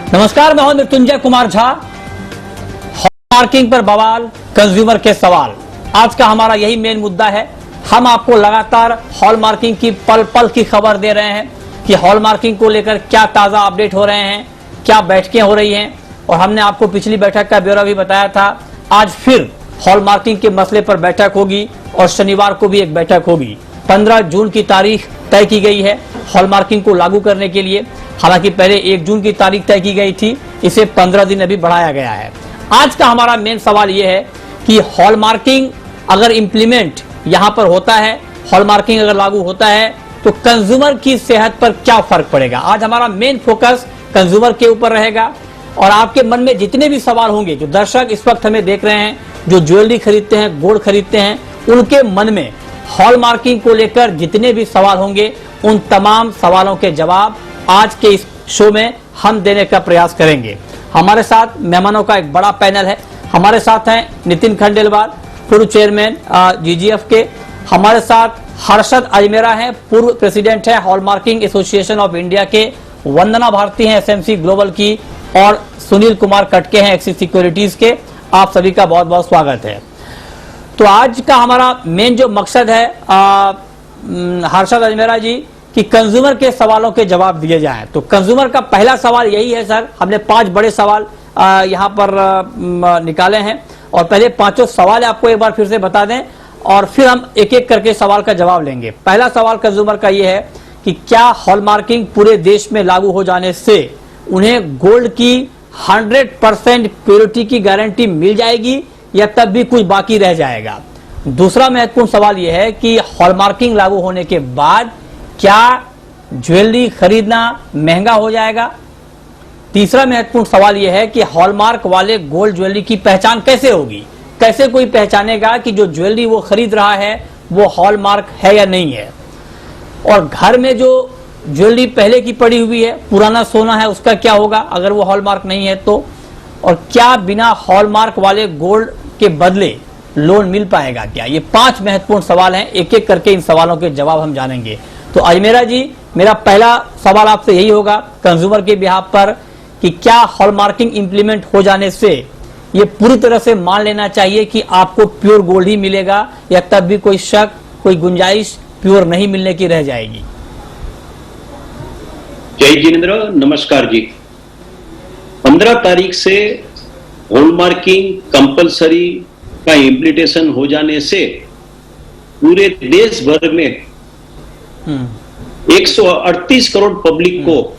नमस्कार, मैं हूं मृत्युंजय कुमार झा। हॉलमार्किंग पर बवाल, कंज्यूमर के सवाल, आज का हमारा यही मेन मुद्दा है। हम आपको लगातार हॉलमार्किंग की पल पल की खबर दे रहे हैं कि हॉलमार्किंग को लेकर क्या ताजा अपडेट हो रहे हैं, क्या बैठकें हो रही हैं। और हमने आपको पिछली बैठक का ब्यौरा भी बताया था। आज फिर हॉलमार्किंग के मसले पर बैठक होगी और शनिवार को भी एक बैठक होगी। 15 जून की तारीख तय की गई है हॉलमार्किंग को लागू करने के लिए। हालांकि पहले 1 जून की तारीख तय की गई थी, इसे 15 दिन अभी बढ़ाया गया है। आज का हमारा मेन सवाल यह है कि हॉलमार्किंग अगर इंप्लीमेंट यहां पर होता है, हॉलमार्किंग अगर लागू होता है तो कंज्यूमर की सेहत पर क्या फर्क पड़ेगा। आज हमारा मेन फोकस कंज्यूमर के ऊपर रहेगा और आपके मन में जितने भी सवाल होंगे, जो दर्शक इस वक्त हमें देख रहे हैं, जो ज्वेलरी खरीदते हैं, गोल्ड खरीदते हैं, उनके मन में हॉलमार्किंग को लेकर जितने भी सवाल होंगे, उन तमाम सवालों के जवाब आज के इस शो में हम देने का प्रयास करेंगे। हमारे साथ मेहमानों का एक बड़ा पैनल है। हमारे साथ हैं नितिन खंडेलवाल, पूर्व चेयरमैन जीजीएफ के। हमारे साथ हर्षद अजमेरा हैं, पूर्व प्रेसिडेंट है हॉलमार्किंग एसोसिएशन ऑफ इंडिया के। वंदना भारती हैं एसएमसी ग्लोबल की, और सुनील कुमार कटके हैं एक्सिस सिक्योरिटीज के। आप सभी का बहुत बहुत स्वागत है। तो आज का हमारा मेन जो मकसद है हर्षद अजमेरा जी, कि कंज्यूमर के सवालों के जवाब दिए जाएं। तो कंज्यूमर का पहला सवाल यही है सर, हमने 5 बड़े सवाल यहाँ पर निकाले हैं और पहले 5 सवाल आपको एक बार फिर से बता दें और फिर हम एक एक करके सवाल का जवाब लेंगे। पहला सवाल कंज्यूमर का ये है कि क्या हॉलमार्किंग पूरे देश में लागू हो जाने से उन्हें गोल्ड की 100% प्योरिटी की गारंटी मिल जाएगी या तब भी कुछ बाकी रह जाएगा। दूसरा महत्वपूर्ण सवाल यह है कि हॉलमार्किंग लागू होने के बाद क्या ज्वेलरी खरीदना महंगा हो जाएगा। तीसरा महत्वपूर्ण सवाल यह है कि हॉलमार्क वाले गोल्ड ज्वेलरी की पहचान कैसे होगी, कैसे कोई पहचानेगा कि जो ज्वेलरी वो खरीद रहा है वो हॉलमार्क है या नहीं है। और घर में जो ज्वेलरी पहले की पड़ी हुई है, पुराना सोना है, उसका क्या होगा अगर वो हॉलमार्क नहीं है तो। और क्या बिना हॉलमार्क वाले गोल्ड के बदले लोन मिल पाएगा क्या। ये 5 महत्वपूर्ण सवाल हैं, एक एक करके इन सवालों के जवाब हम जानेंगे। तो अजमेरा जी, मेरा पहला सवाल आपसे यही होगा कंज्यूमर के बिहाफ पर कि क्या हॉलमार्किंग इंप्लीमेंट हो जाने से ये पूरी तरह से मान लेना चाहिए कि आपको प्योर गोल्ड ही मिलेगा या तब भी कोई शक, कोई गुंजाइश प्योर नहीं मिलने की रह जाएगी। जय जिनेंद्र, नमस्कार जी। 15 तारीख से हॉलमार्किंग कंपलसरी का इम्प्लीमेंटेशन हो जाने से पूरे देश भर में 138 करोड़ पब्लिक को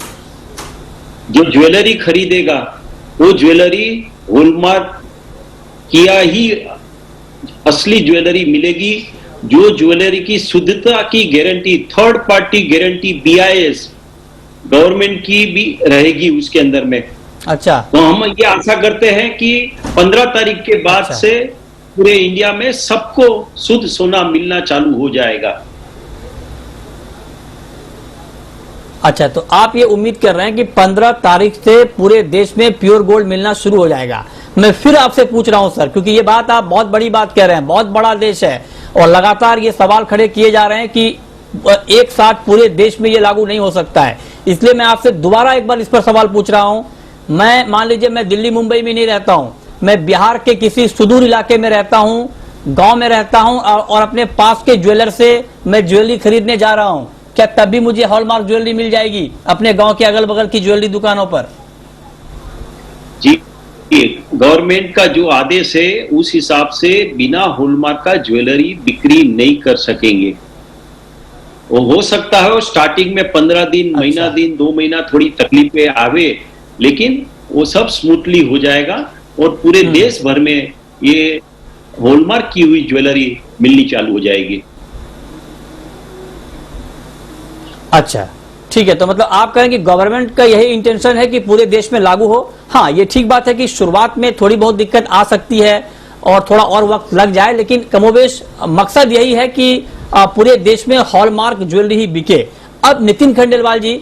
जो ज्वेलरी खरीदेगा वो ज्वेलरी हॉलमार्क किया ही असली ज्वेलरी मिलेगी। जो ज्वेलरी की शुद्धता की guarantee, third party guarantee BIS government की भी रहेगी उसके अंदर में। अच्छा, तो हम ये आशा करते हैं कि 15 तारीख के बाद से पूरे इंडिया में सबको शुद्ध सोना मिलना चालू हो जाएगा। अच्छा, तो आप ये उम्मीद कर रहे हैं कि 15 तारीख से पूरे देश में प्योर गोल्ड मिलना शुरू हो जाएगा। मैं फिर आपसे पूछ रहा हूं सर, क्योंकि ये बात आप बहुत बड़ी बात कह रहे हैं, बहुत बड़ा देश है और लगातार ये सवाल खड़े किए जा रहे हैं कि एक साथ पूरे देश में ये लागू नहीं हो सकता है। इसलिए मैं आपसे दोबारा एक बार इस पर सवाल पूछ रहा हूं। मैं मान लीजिए मैं दिल्ली मुंबई में नहीं रहता हूं, मैं बिहार के किसी सुदूर इलाके में रहता हूं, गांव में रहता हूं और अपने पास के ज्वेलर से मैं ज्वेलरी खरीदने जा रहा हूं, क्या तब भी मुझे हॉलमार्क ज्वेलरी मिल जाएगी अपने गांव के अगल बगल की ज्वेलरी दुकानों पर। जी, गवर्नमेंट का जो आदेश है उस हिसाब से बिना हॉलमार्क का ज्वेलरी बिक्री नहीं कर सकेंगे। वो हो सकता है स्टार्टिंग में 15 दिन, महीना दिन, 2 महीना थोड़ी तकलीफें आवे, लेकिन वो सब स्मूथली हो जाएगा और पूरे देश भर में ये हॉलमार्क की हुई ज्वेलरी मिलनी चालू हो जाएगी। अच्छा, ठीक है। तो मतलब आप कहें कि गवर्नमेंट का यही इंटेंशन है कि पूरे देश में लागू हो। हाँ, ये ठीक बात है कि शुरुआत में थोड़ी बहुत दिक्कत आ सकती है और थोड़ा और वक्त लग जाए, लेकिन कमोबेश मकसद यही है कि पूरे देश में हॉलमार्क ज्वेलरी ही बिके। अब नितिन खंडेलवाल जी,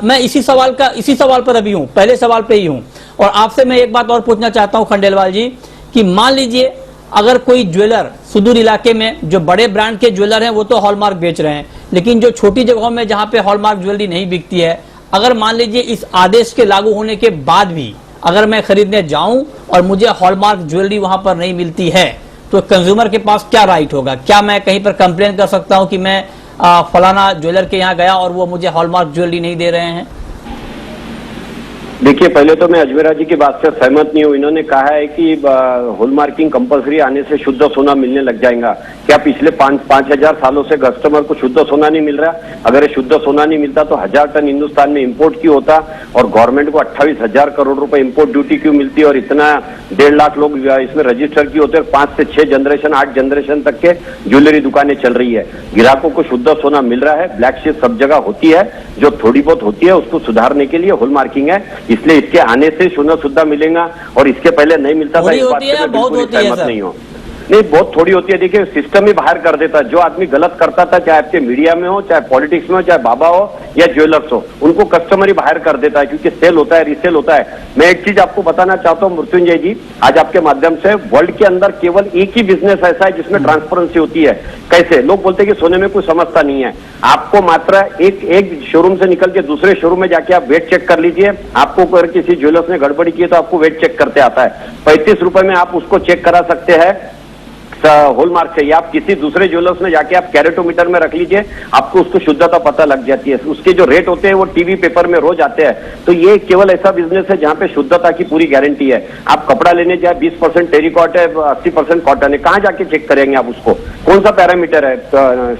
मैं इसी सवाल पर अभी हूं, पहले सवाल पे ही हूं, और आपसे मैं एक बात और पूछना चाहता हूं खंडेलवाल जी कि मान लीजिए अगर कोई ज्वेलर सुदूर इलाके में, जो बड़े ब्रांड के ज्वेलर हैं वो तो हॉलमार्क बेच रहे हैं, लेकिन जो छोटी जगहों में जहां पे हॉलमार्क ज्वेलरी नहीं बिकती है, अगर मान लीजिए इस आदेश के लागू होने के बाद भी अगर मैं खरीदने जाऊं और मुझे हॉलमार्क ज्वेलरी वहां पर नहीं मिलती है, तो कंज्यूमर के पास क्या राइट होगा? क्या मैं कहीं पर कंप्लेन कर सकता हूं कि मैं फलाना ज्वेलर के यहाँ गया और वो मुझे हॉलमार्क ज्वेलरी नहीं दे रहे हैं? देखिए, पहले तो मैं अजमेरा जी की बात से सहमत नहीं हूँ। इन्होंने कहा है कि हॉलमार्किंग कंपलसरी आने से शुद्ध सोना मिलने लग जाएगा। क्या पिछले 5,000 सालों से कस्टमर को शुद्ध सोना नहीं मिल रहा? अगर ये शुद्ध सोना नहीं मिलता तो 1000 टन हिंदुस्तान में इंपोर्ट क्यों होता और गवर्नमेंट को 28,000 करोड़ रुपए इंपोर्ट ड्यूटी क्यों मिलती और इतना 1.5 लाख लोग इसमें रजिस्टर क्यों होते? 5 से 6 जनरेशन 8 जनरेशन तक के ज्वेलरी दुकानें चल रही है। ग्राहकों को शुद्ध सोना मिल रहा है। ब्लैक शीट सब जगह होती है, जो थोड़ी बहुत होती है उसको सुधारने के लिए हॉलमार्किंग है। इसलिए इसके आने से सोना शुद्ध मिलेगा और इसके पहले नहीं मिलता था। इस बात से मैं बिल्कुल सहमत नहीं हूँ। नहीं, बहुत थोड़ी होती है। देखिए, सिस्टम ही बाहर कर देता है। जो आदमी गलत करता था, चाहे आपके मीडिया में हो, चाहे पॉलिटिक्स में हो, चाहे बाबा हो या ज्वेलर्स हो, उनको कस्टमर ही बाहर कर देता है, क्योंकि सेल होता है, रीसेल होता है। मैं एक चीज आपको बताना चाहता हूँ मृत्युंजय जी, आज आपके माध्यम से, वर्ल्ड के अंदर केवल एक ही बिजनेस ऐसा है जिसमें ट्रांसपेरेंसी होती है। कैसे? लोग बोलते हैं कि सोने में कोई समझता नहीं है। आपको मात्र एक शोरूम से निकल के दूसरे शोरूम में जाके आप वेट चेक कर लीजिए। आपको अगर किसी ज्वेलर्स ने गड़बड़ी की है तो आपको वेट चेक करते आता है। 35 रुपए में आप उसको चेक करा सकते हैं हॉलमार्क से, या आप किसी दूसरे ज्वेलर्स में जाके आप कैरेटोमीटर में रख लीजिए, आपको उसको शुद्धता पता लग जाती है। उसके जो रेट होते हैं वो टीवी पेपर में रोज आते हैं। तो ये केवल ऐसा बिजनेस है जहां पे शुद्धता की पूरी गारंटी है। आप कपड़ा लेने जाए, 20% टेरिकॉट है, 80% कॉटन है, कहां जाके चेक करेंगे आप उसको? कौन सा पैरामीटर है?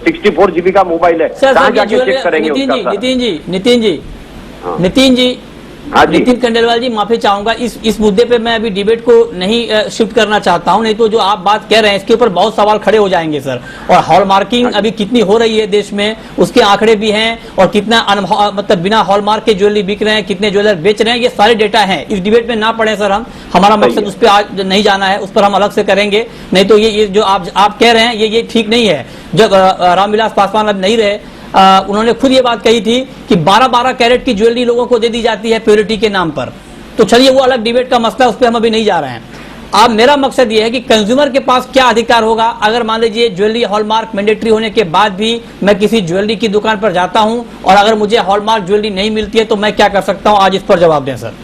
64 GB का मोबाइल है, कहां जाके चेक करेंगे? नितिन जी, नितिन खंडेलवाल जी, माफी चाहूंगा, इस मुद्दे पे मैं अभी डिबेट को नहीं शिफ्ट करना चाहता हूं, नहीं तो जो आप बात कह रहे हैं इसके ऊपर बहुत सवाल खड़े हो जाएंगे सर। और हॉलमार्किंग अभी कितनी हो रही है देश में, उसके आंकड़े भी हैं, और कितना मतलब बिना हॉलमार्क के ज्वेलरी बिक रहे हैं, कितने ज्वेलर बेच रहे हैं, ये सारे डेटा हैं। इस डिबेट में ना पड़े सर, हमारा मकसद उस पर आज नहीं जाना है, उस पर हम अलग से करेंगे। नहीं तो ये जो आप कह रहे हैं ये ठीक नहीं है। जब रामविलास पासवान अब नहीं रहे, उन्होंने खुद ये बात कही थी कि 12-12 कैरेट की ज्वेलरी लोगों को दे दी जाती है प्योरिटी के नाम पर। तो चलिए वो अलग डिबेट का मसला, उस पर हम अभी नहीं जा रहे हैं। अब मेरा मकसद ये है कि कंज्यूमर के पास क्या अधिकार होगा अगर मान लीजिए ज्वेलरी हॉलमार्क मैंडेटरी होने के बाद भी मैं किसी ज्वेलरी की दुकान पर जाता हूं और अगर मुझे हॉलमार्क ज्वेलरी नहीं मिलती है तो मैं क्या कर सकता हूं? आज इस पर जवाब दें सर।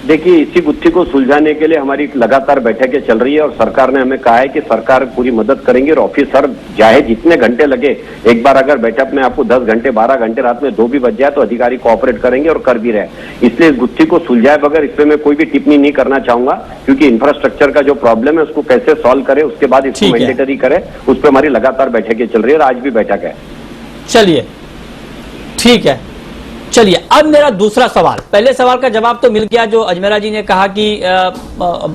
देखिए, इसी गुत्थी को सुलझाने के लिए हमारी लगातार बैठकें चल रही है और सरकार ने हमें कहा है कि सरकार पूरी मदद करेंगे और ऑफिसर चाहे जितने घंटे लगे, एक बार अगर बैठक में आपको 10 घंटे 12 घंटे रात में 2 भी बज जाए तो अधिकारी कोऑपरेट करेंगे और कर भी रहे। इसलिए इस गुत्थी को सुलझाए बगैर इस पर मैं कोई भी टिप्पणी नहीं करना चाहूंगा, क्योंकि इंफ्रास्ट्रक्चर का जो प्रॉब्लम है उसको कैसे सॉल्व करे, उसके बाद इसको मैंडेटरी करे, उस पर हमारी लगातार बैठकें चल रही है और आज भी बैठक है। चलिए ठीक है, चलिए अब मेरा दूसरा सवाल, पहले सवाल का जवाब तो मिल गया, जो अजमेरा जी ने कहा कि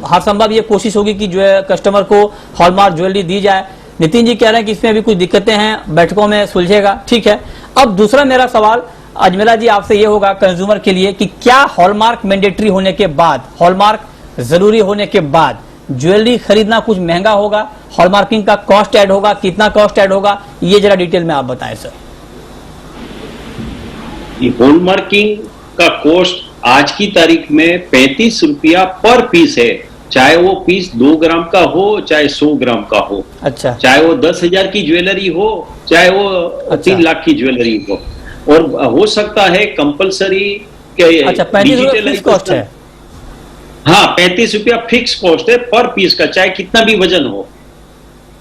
हर संभव ये कोशिश होगी कि जो है कस्टमर को हॉलमार्क ज्वेलरी दी जाए। नितिन जी कह रहे हैं कि इसमें अभी कुछ दिक्कतें हैं, बैठकों में सुलझेगा, ठीक है। अब दूसरा मेरा सवाल अजमेरा जी आपसे ये होगा कंज्यूमर के लिए कि क्या हॉलमार्क मैंडेटरी होने के बाद, हॉलमार्क जरूरी होने के बाद ज्वेलरी खरीदना कुछ महंगा होगा? हॉलमार्किंग का कॉस्ट ऐड होगा? कितना कॉस्ट ऐड होगा? ये जरा डिटेल में आप बताएं सर। हॉलमार्किंग का कॉस्ट आज की तारीख में 35 रुपया पर पीस है, चाहे वो पीस 2 ग्राम का हो चाहे 100 ग्राम का हो। अच्छा। चाहे वो 10,000 की ज्वेलरी हो चाहे वो 3 लाख की ज्वेलरी हो, और हो सकता है कंपलसरी के। अच्छा, 35 रुपया फिक्स कॉस्ट है? हाँ, 35 रुपया फिक्स कॉस्ट है पर पीस का, चाहे कितना भी वजन हो,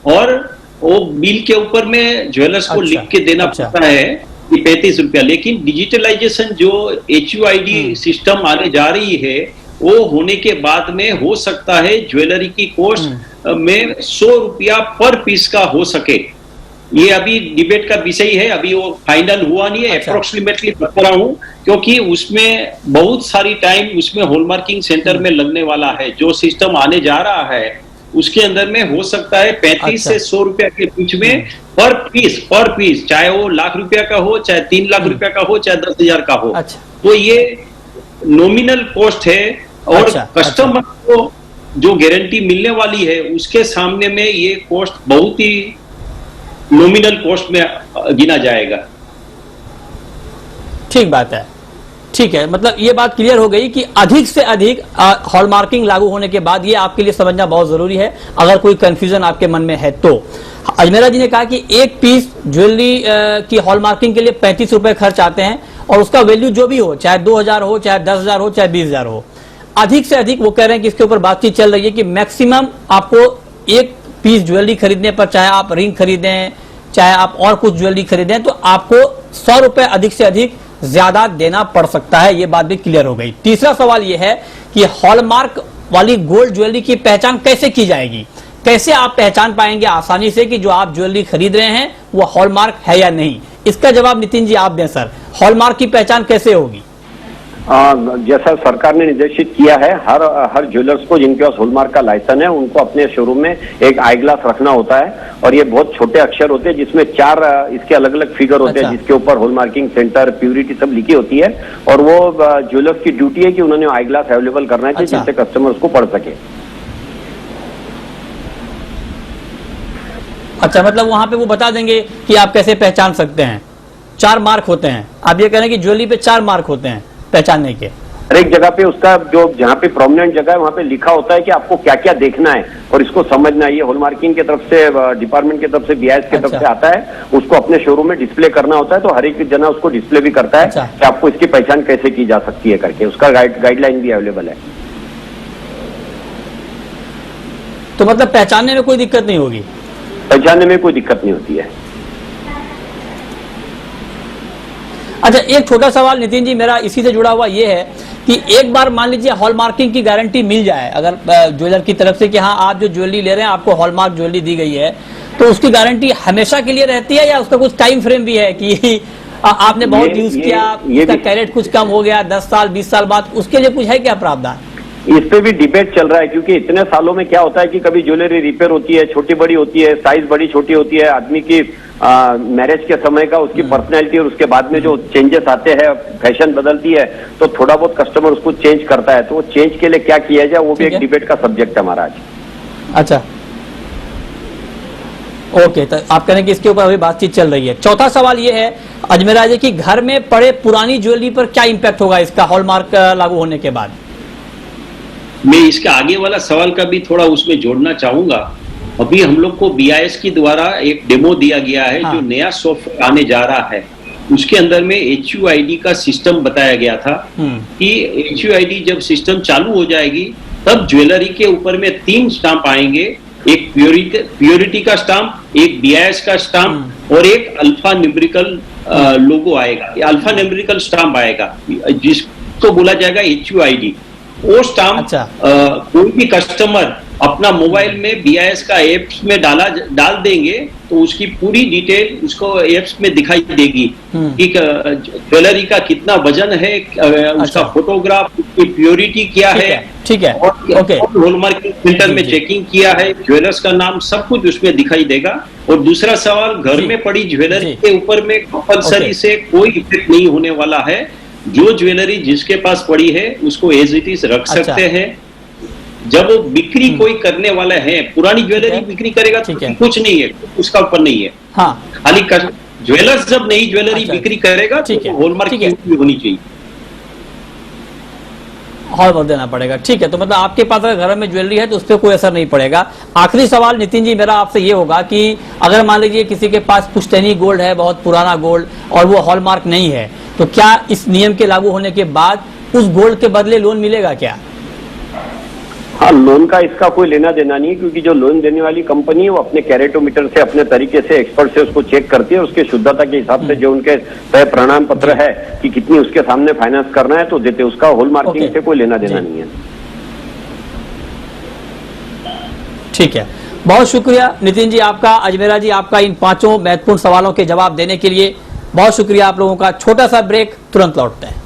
और वो बिल के ऊपर में ज्वेलर्स को लिख के देना पड़ता है 35 रुपया। लेकिन डिजिटलाइजेशन जो HUID सिस्टम आने जा रही है, वो होने के बाद में हो सकता है ज्वेलरी की कॉस्ट में 100 रुपया पर पीस का हो सके। ये अभी डिबेट का विषय है, अभी वो फाइनल हुआ नहीं है। अप्रोक्सीमेटली बता रहा हूं, क्योंकि उसमें बहुत सारी टाइम उसमें हॉलमार्किंग सेंटर में लगने वाला है। जो सिस्टम आने जा रहा है उसके अंदर में हो सकता है 35 से 100 रुपया के बीच में पर पीस, चाहे वो लाख रुपया का हो, चाहे 3 लाख रुपया का हो, चाहे 10,000 का हो। तो ये नॉमिनल कॉस्ट है, और कस्टमर को जो गारंटी मिलने वाली है उसके सामने में ये कॉस्ट बहुत ही नॉमिनल कॉस्ट में गिना जाएगा। ठीक बात है, ठीक है। मतलब ये बात क्लियर हो गई कि अधिक से अधिक हॉलमार्किंग लागू होने के बाद, ये आपके लिए समझना बहुत जरूरी है अगर कोई कंफ्यूजन आपके मन में है तो। अजमेरा जी ने कहा कि एक पीस ज्वेलरी की हॉलमार्किंग के लिए 35 रुपए खर्च आते हैं, और उसका वैल्यू जो भी हो, चाहे 2000 हो, चाहे 10,000 हो, चाहे 20,000 हो, अधिक से अधिक वो कह रहे हैं कि इसके ऊपर बातचीत चल रही है कि मैक्सिमम आपको एक पीस ज्वेलरी खरीदने पर, चाहे आप रिंग खरीदें, चाहे आप और कुछ ज्वेलरी खरीदें, तो आपको 100 रुपए अधिक से अधिक ज्यादा देना पड़ सकता है। ये बात भी क्लियर हो गई। तीसरा सवाल यह है कि हॉलमार्क वाली गोल्ड ज्वेलरी की पहचान कैसे की जाएगी? कैसे आप पहचान पाएंगे आसानी से कि जो आप ज्वेलरी खरीद रहे हैं वो हॉलमार्क है या नहीं? इसका जवाब नितिन जी आप दें सर, हॉलमार्क की पहचान कैसे होगी? जैसा सरकार ने निर्देशित किया है, हर ज्वेलर्स को जिनके पास हॉलमार्क का लाइसेंस है उनको अपने शोरूम में एक आई ग्लास रखना होता है, और ये बहुत छोटे अक्षर होते हैं जिसमें 4 इसके अलग अलग फिगर होते हैं, जिसके ऊपर हॉलमार्किंग सेंटर, प्योरिटी सब लिखी होती है, और वो ज्वेलर्स की ड्यूटी है कि उन्होंने आई ग्लास अवेलेबल करना चाहिए जिससे कस्टमर उसको पढ़ सके। अच्छा, मतलब वहां पे वो बता देंगे कि आप कैसे पहचान सकते हैं। 4 मार्क होते हैं, आप ये कह रहे हैं कि ज्वेलरी पे 4 मार्क होते हैं पहचानने के। हर एक जगह पे उसका जो जहाँ पे प्रोमिनेंट जगह है वहाँ पे लिखा होता है कि आपको क्या क्या देखना है और इसको समझना है। ये हॉलमार्किंग की तरफ से, डिपार्टमेंट की तरफ से, बीआईएस की तरफ से आता है, उसको अपने शोरूम में डिस्प्ले करना होता है, तो हर एक जना उसको डिस्प्ले भी करता है कि आपको इसकी पहचान कैसे की जा सकती है करके, उसका गाइडलाइन भी अवेलेबल है। तो मतलब पहचानने में कोई दिक्कत नहीं होगी? पहचानने में कोई दिक्कत नहीं होती है। अच्छा, एक छोटा सवाल नितिन जी मेरा इसी से जुड़ा हुआ ये है कि एक बार मान लीजिए हॉलमार्किंग की गारंटी मिल जाए अगर ज्वेलर की तरफ से कि हाँ आप जो ज्वेलरी ले रहे हैं आपको हॉलमार्क ज्वेलरी दी गई है, तो उसकी गारंटी हमेशा के लिए रहती है या उसका कुछ टाइम फ्रेम भी है कि आपने बहुत यूज किया, उसका कैरेट कुछ कम हो गया 10 साल 20 साल बाद, उसके लिए कुछ है क्या प्रावधान? इस पे भी डिबेट चल रहा है, क्योंकि इतने सालों में क्या होता है कि कभी ज्वेलरी रिपेयर होती है, छोटी बड़ी होती है, साइज बड़ी छोटी होती है, आदमी की मैरिज के समय का उसकी पर्सनैलिटी और उसके बाद में जो चेंजेस आते हैं, फैशन बदलती है, तो थोड़ा बहुत कस्टमर उसको चेंज करता है, तो वो चेंज के लिए क्या किया जाए वो भी एक डिबेट का सब्जेक्ट है हमारा आज। अच्छा, ओके, तो आप कह रहे हैं कि इसके ऊपर अभी बातचीत चल रही है। चौथा सवाल ये है अजमेरा जी कि घर में पड़े पुरानी ज्वेलरी पर क्या इंपैक्ट होगा इसका हॉलमार्क लागू होने के बाद? मैं इसका आगे वाला सवाल का भी थोड़ा उसमें जोड़ना चाहूंगा। अभी हम लोग को बीआईएस के द्वारा एक डेमो दिया गया है, जो नया सॉफ्टवेयर आने जा रहा है, उसके अंदर में HUID का सिस्टम बताया गया था कि HUID जब सिस्टम चालू हो जाएगी तब ज्वेलरी के ऊपर में 3 स्टाम्प आएंगे, एक प्योरिटी का स्टाम्प, एक बीआईएस का स्टाम्प और एक अल्फा न्यूमेरिकल लोगो आएगा, अल्फा न्यूमेरिकल स्टाम्प आएगा जिसको बोला जाएगा HUID। वो स्टाम्प कोई भी कस्टमर अपना मोबाइल में बीआईएस का एप्स में डाल देंगे तो उसकी पूरी डिटेल उसको एप्स में दिखाई देगी कि ज्वेलरी का कितना वजन है, उसका फोटोग्राफ, उसकी प्योरिटी क्या है, ठीक है, ओके, हॉलमार्किंग फिल्टर में चेकिंग किया है, ज्वेलर्स का नाम, सब कुछ उसमें दिखाई देगा। और दूसरा सवाल, घर में पड़ी ज्वेलरी के ऊपर में कंपल्सरी से कोई इफेक्ट नहीं होने वाला है। जो ज्वेलरी जिसके पास पड़ी है उसको एज इट इज रख सकते हैं। जब वो बिक्री कोई करने वाला है, पुरानी ज्वेलरी बिक्री करेगा तो कुछ नहीं है, उसका ऊपर नहीं है। खाली ज्वेलर्स जब नई ज्वेलरी बिक्री करेगा तो हॉलमार्क की होनी चाहिए, हॉलमार्क देना पड़ेगा। ठीक है, तो मतलब आपके पास अगर घर में ज्वेलरी है तो उस पर कोई असर नहीं पड़ेगा। आखिरी सवाल नितिन जी मेरा आपसे ये होगा कि अगर मान लीजिए किसी के पास पुश्तैनी गोल्ड है, बहुत पुराना गोल्ड, और वो हॉलमार्क नहीं है, तो क्या इस नियम के लागू होने के बाद उस गोल्ड के बदले लोन मिलेगा क्या? हाँ, लोन का इसका कोई लेना देना नहीं है, क्योंकि जो लोन देने वाली कंपनी है वो अपने कैरेटोमीटर से, अपने तरीके से, एक्सपर्ट से उसको चेक करती है, उसके शुद्धता के हिसाब से जो उनके तय प्रमाण पत्र है कि कितनी उसके सामने फाइनेंस करना है तो देते, उसका हॉलमार्किंग से कोई लेना देना नहीं है। ठीक है, बहुत शुक्रिया नितिन जी आपका, अजमेरा जी आपका, इन 5 महत्वपूर्ण सवालों के जवाब देने के लिए बहुत शुक्रिया आप लोगों का। छोटा सा ब्रेक, तुरंत लौटते हैं।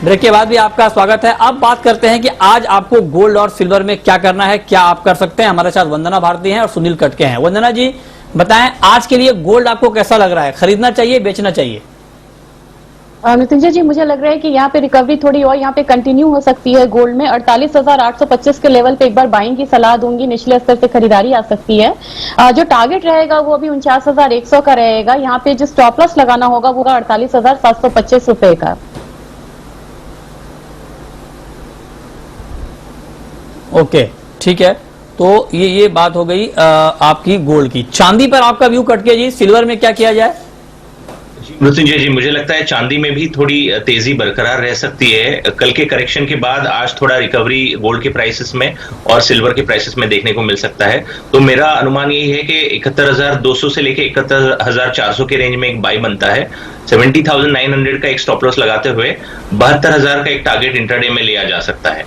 ब्रेक के बाद भी आपका स्वागत है। अब बात करते हैं कि आज आपको गोल्ड और सिल्वर में क्या करना है, क्या आप कर सकते हैं। हमारे साथ वंदना भारती हैं और सुनील कटके हैं। वंदना जी बताएं, आज के लिए गोल्ड आपको कैसा लग रहा है? खरीदना चाहिए, बेचना चाहिए? मृत्युंजय जी, मुझे लग रहा है कि यहाँ पे रिकवरी थोड़ी और यहाँ पे कंटिन्यू हो सकती है। गोल्ड में 48,825 के लेवल पे एक बार बाइंग की सलाह दूंगी, निचले स्तर से खरीदारी आ सकती है। जो टारगेट रहेगा वो अभी 49,100 का रहेगा। यहाँ पे जो स्टॉप लॉस लगाना होगा वो 48,725 रुपए का। ओके, ठीक है। तो ये बात हो गई आपकी गोल्ड की। चांदी पर आपका व्यू कट के जी, सिल्वर में क्या किया जाए? मृत्युंजय जी, मुझे लगता है चांदी में भी थोड़ी तेजी बरकरार रह सकती है। कल के करेक्शन के बाद आज थोड़ा रिकवरी गोल्ड के प्राइसेस में और सिल्वर के प्राइसेस में देखने को मिल सकता है। तो मेरा अनुमान यही है कि 71,200 से लेके 71,400 के रेंज में एक बाई बनता है। 70,900 का एक स्टॉप लॉस लगाते हुए 72,000 का एक टारगेट इंट्राडे में लिया जा सकता है।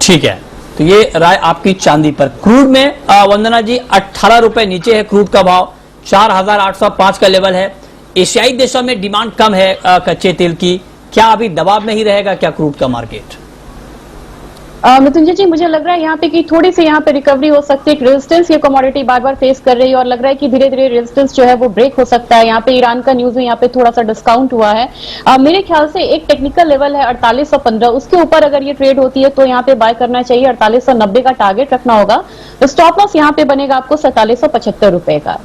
ठीक है, तो ये राय आपकी चांदी पर। क्रूड में वंदना जी 18 रुपए नीचे है क्रूड का भाव, 4,805 का लेवल है। एशियाई देशों में डिमांड कम है कच्चे तेल की, क्या अभी दबाव में ही रहेगा क्या क्रूड का मार्केट? मृत्युंजय जी, मुझे लग रहा है यहाँ पे कि थोड़ी सी यहाँ पे रिकवरी हो सकती है। रेजिस्टेंस ये कमोडिटी बार बार फेस कर रही है और लग रहा है कि धीरे धीरे रेजिस्टेंस जो है वो ब्रेक हो सकता है। यहाँ पे ईरान का न्यूज में यहाँ पे थोड़ा सा डिस्काउंट हुआ है। मेरे ख्याल से एक टेक्निकल लेवल है 4815, उसके ऊपर अगर ये ट्रेड होती है तो यहाँ पे बाय करना चाहिए। 4890 का टारगेट रखना होगा। तो स्टॉप लॉस यहाँ पे बनेगा आपको 4775 रुपए का।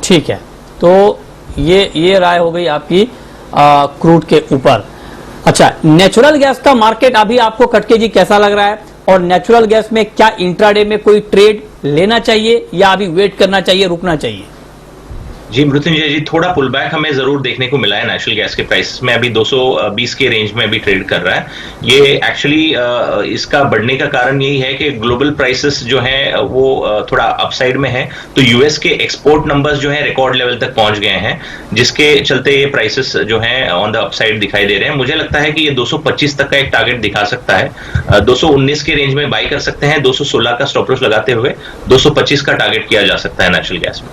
ठीक है, तो ये राय हो गई आपकी क्रूड के ऊपर। अच्छा, नेचुरल गैस का मार्केट अभी आपको कटके जी कैसा लग रहा है? और नेचुरल गैस में क्या इंट्राडे में कोई ट्रेड लेना चाहिए या अभी वेट करना चाहिए, रुकना चाहिए? जी मृत्युंजय जी, थोड़ा पुल बैक हमें जरूर देखने को मिला है नेचुरल गैस के प्राइसेस में। अभी 220 के रेंज में अभी ट्रेड कर रहा है। ये एक्चुअली इसका बढ़ने का कारण यही है कि ग्लोबल प्राइसेस जो है वो थोड़ा अपसाइड में है। तो यूएस के एक्सपोर्ट नंबर्स जो है रिकॉर्ड लेवल तक पहुंच गए हैं, जिसके चलते ये प्राइसेस जो है ऑन द अपसाइड दिखाई दे रहे हैं। मुझे लगता है कि ये 225 तक का एक टारगेट दिखा सकता है। 219 के रेंज में बाई कर सकते हैं। 216 का स्टॉप लॉस लगाते हुए 225 का टारगेट किया जा सकता है नेचुरल गैस में।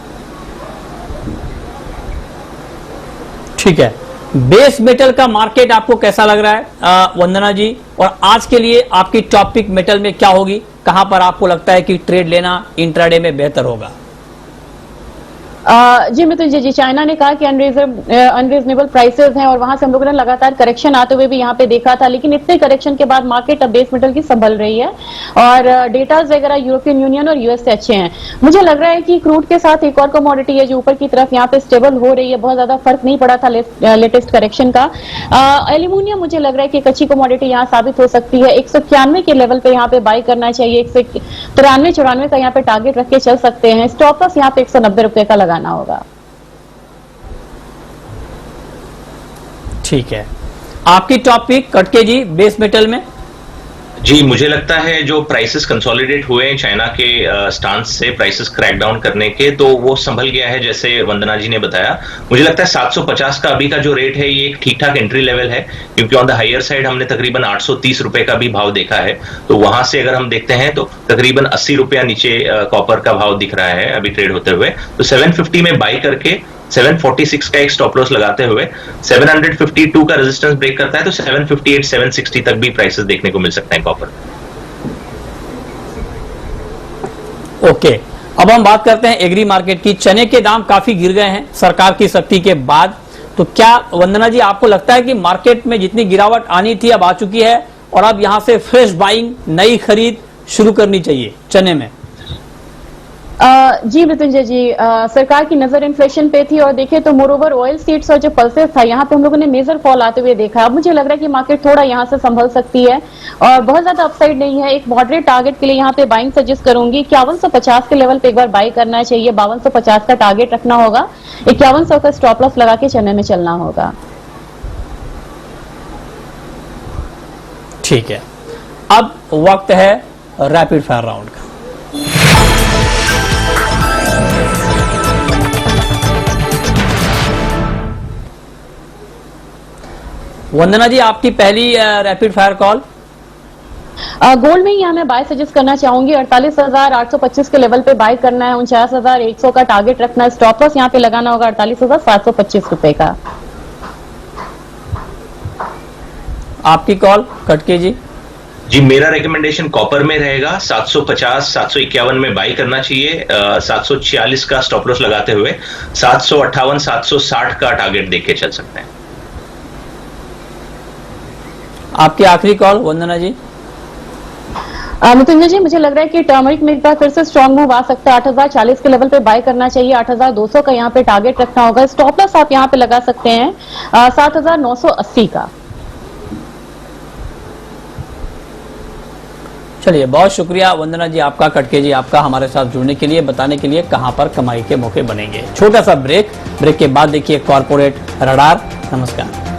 ठीक है, बेस मेटल का मार्केट आपको कैसा लग रहा है वंदना जी? और आज के लिए आपकी टॉपिक मेटल में क्या होगी? कहां पर आपको लगता है कि ट्रेड लेना इंट्राडे में बेहतर होगा? जी मृत्युंजय जी, चाइना ने कहा कि अनरीजनेबल प्राइसेस हैं और वहां से हम लोगों ने लगातार करेक्शन आते हुए भी यहाँ पे देखा था। लेकिन इतने करेक्शन के बाद मार्केट अब बेस मेटल की संभल रही है और डेटाज वगैरह यूरोपियन यूनियन और यूएस से अच्छे हैं। मुझे लग रहा है कि क्रूड के साथ एक और कमोडिटी है जो ऊपर की तरफ यहाँ पे स्टेबल हो रही है। बहुत ज्यादा फर्क नहीं पड़ा था लेटेस्ट करेक्शन का। एल्यूमिनियम मुझे लग रहा है कि एक अच्छी कमोडिटी यहाँ साबित हो सकती है। 191 के लेवल पे यहाँ पे बाई करना चाहिए। 193-94 का यहाँ पे टारगेट रख के चल सकते हैं। स्टॉप लॉस यहाँ पे 190 रुपए का लगाना होगा। ठीक है, आपकी टॉपिक कटके जी बेस मेटल में। जी, मुझे लगता है जो प्राइसेस कंसोलिडेट हुए हैं चाइना के स्टांस से प्राइसेस क्रैक डाउन करने के, तो वो संभल गया है जैसे वंदना जी ने बताया। मुझे लगता है 750 का अभी का जो रेट है ये एक ठीक ठाक एंट्री लेवल है, क्योंकि ऑन द हायर साइड हमने तकरीबन 830 रुपए का भी भाव देखा है। तो वहां से अगर हम देखते हैं तो तकरीबन 80 रुपया नीचे कॉपर का भाव दिख रहा है अभी ट्रेड होते हुए। तो 750 में बाई करके 746 का एक स्टॉप लॉस लगाते हुए 752 का रेजिस्टेंस ब्रेक करता है तो 758 760 तक भी प्राइसेस देखने को मिल सकते हैं कॉपर। ओके, अब हम बात करते हैं एग्री मार्केट की। चने के दाम काफी गिर गए हैं सरकार की सख्ती के बाद। तो क्या वंदना जी आपको लगता है कि मार्केट में जितनी गिरावट आनी थी अब आ चुकी है और अब यहां से फ्रेश बाइंग, नई खरीद शुरू करनी चाहिए चने में? जी मृत्युंजय जी, सरकार की नजर इन्फ्लेशन पे थी और देखे तो मोरोवर ऑयल सीड्स और जो पल्सेस था यहाँ पे हम लोगों ने मेजर फॉल आते हुए देखा। अब मुझे लग रहा है कि मार्केट थोड़ा यहाँ से संभल सकती है और बहुत ज्यादा अपसाइड नहीं है। एक मॉडरेट टारगेट के लिए यहाँ पे बाइंग सजेस्ट करूंगी। 5150 के लेवल पे एक बार बाई करना चाहिए। 5250 का टारगेट रखना होगा। 5100 का स्टॉप लॉस लगा के चने में चलना होगा। ठीक है, अब वक्त है रैपिड फायर राउंड का। वंदना जी, आपकी पहली रैपिड फायर कॉल। गोल्ड में ही हमें बाय सजेस्ट करना चाहूंगी। 48,825 के लेवल पे बाय करना है। 49,100 का टारगेट रखना है। स्टॉप लॉस यहाँ पे लगाना होगा 48,725 रुपए का। आपकी कॉल कटके जी। जी, मेरा रिकमेंडेशन कॉपर में रहेगा। 750 751 में बाई करना चाहिए, 746 का स्टॉप लॉस लगाते हुए 758 760 का टारगेट देके चल सकते हैं। आपकी आखिरी कॉल वंदना जी। मुतुंजय जी, मुझे लग रहा है कि टर्मरिक में एक बार फिर से स्ट्रॉन्ग मूव आ सकता है। 8040 के लेवल पे बाय करना चाहिए। 8200 का यहाँ पे टारगेट रखना होगा। स्टॉप लॉस आप यहाँ पे लगा सकते हैं 7980 का। चलिए, बहुत शुक्रिया वंदना जी आपका, कटके जी आपका, हमारे साथ जुड़ने के लिए, बताने के लिए कहां पर कमाई के मौके बनेंगे। छोटा सा ब्रेक के बाद देखिए कॉर्पोरेट रडार। नमस्कार।